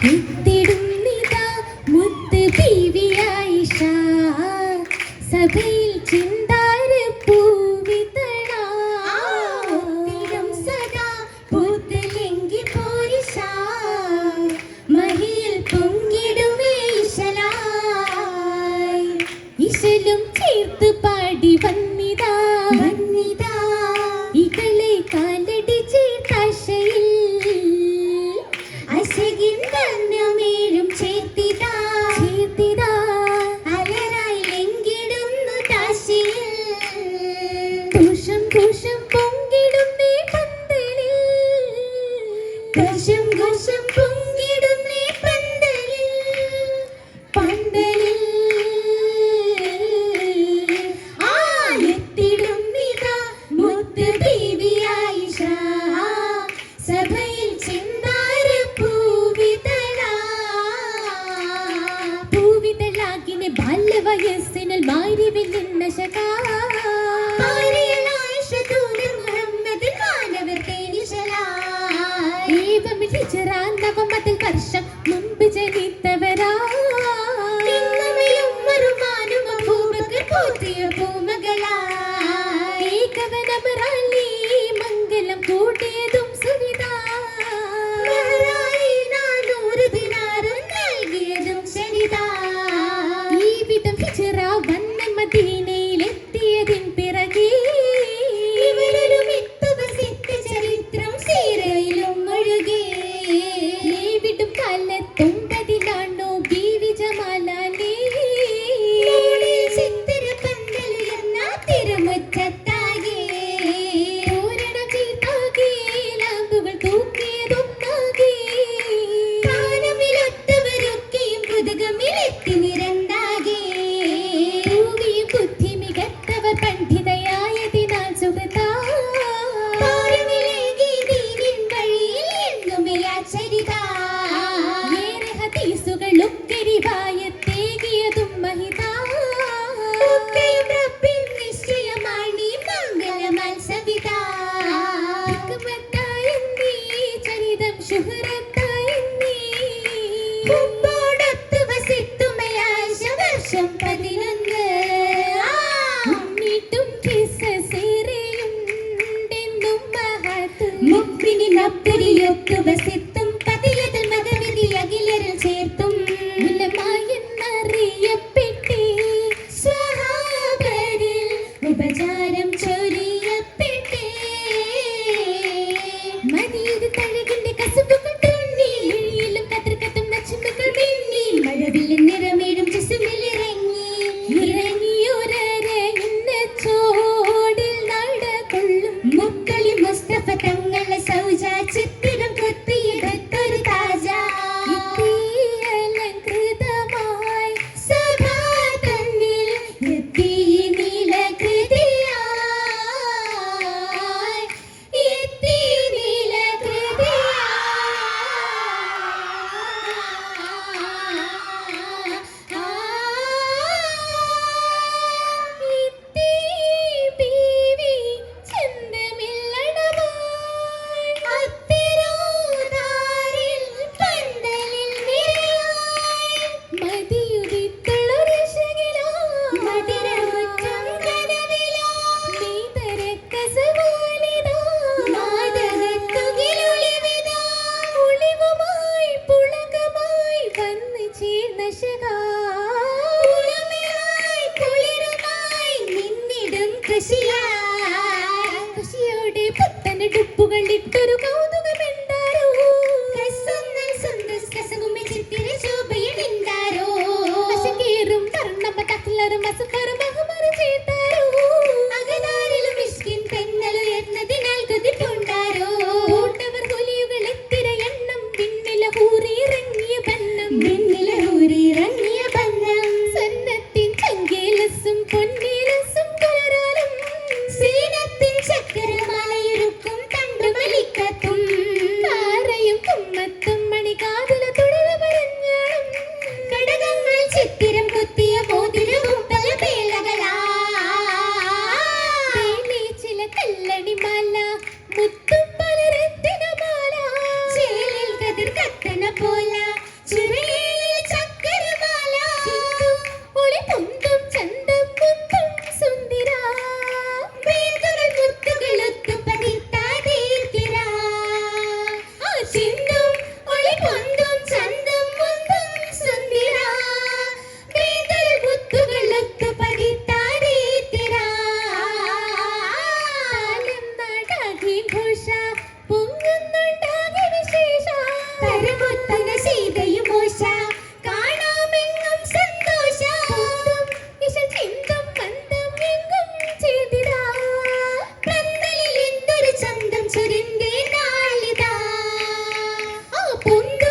എത്തിടുന്നിതാ മുത്ത് ബീവി ആയിഷ സഭയിൽ ചിന്താര പൂവിതളാം സദാ പൂത്തലെങ്കി പോരിഷ മഹിയിൽ പൊങ്ങിടുമേ ഇശലായി ഇശലും ചേർത്ത് പാടി വന്നിതാ വന്നിതാ ഇകളെ കാലടി ചേർത്താശയിൽ അശകിൻ ധന്യമേഴും ചേർത്തിതാ ചേർത്തിതാ അലരായി ലെങ്കിടുന്നു താശയിൽ ദോഷം ദോഷം പൊങ്കിടുന്നേ പന്തലിൽ ദോഷം ദോഷം പൊങ്കിടുന്നേ പന്തലിൽ പന്തലിൽ എത്തിടുന്നിതാ മുത്ത് ബീവി ആയിഷ സഭയിൽ ചിന്താര പൂവിതളാകിനെ ബാല്യവയസ്സിനിൽ മാരി വെല്ലുന്ന ശകാ നവമതിൽ വർഷം മുമ്പ് ജനിത്തവരാ മംഗലം കൂട്ടിയതും സുവിധ നൽകിയതും ശരിത ഈ വിധം ഹിജറ വന്ന മദീനയിലെത്തിയതിൻ പിറകെ ഇവരൊരു ചരിത്രം സീരയിലും മുഴുകി വിടും കാലത്തുണ്ടതിലാണോ ബീവി ജമാലാലേ ചിത്തിര പന്തലുയർന്ന തിരുമുറ്റത്താകെ തോരണം ചെയ്താകെ ലാമ്പുകൾ തൂക്കിയതൊന്നാകെ കാനമിലൊത്തവരൊക്കെയും പുതുകമിലെത്തി നിരണ്ടാകെ ഭൂമിയും ബുദ്ധി മികത്തവർ പണ്ഡിതയായതിനാൽ സുഗതാ ചേർത്തും ഉപചാരം ചൊരിയപ്പെട്ടേ മനിയത് തഴകിന്റെ കസുപ്പുകൾ തോന്നിയിലും കത്തിർക്കത്തും നച്ചുമ്പുകൾ മിന്നി മഴവില്ലും നിറമേടും ചിസുമിലിറങ്ങി ഇറങ്ങിയൊരരയുന്ന ചോടിൽ നടകൊള്ളും മുക്കളി മുസ്തഫ തങ്ങളെ സൗജ ചിത്തിരം കൊത്തിയത് പൊന്ത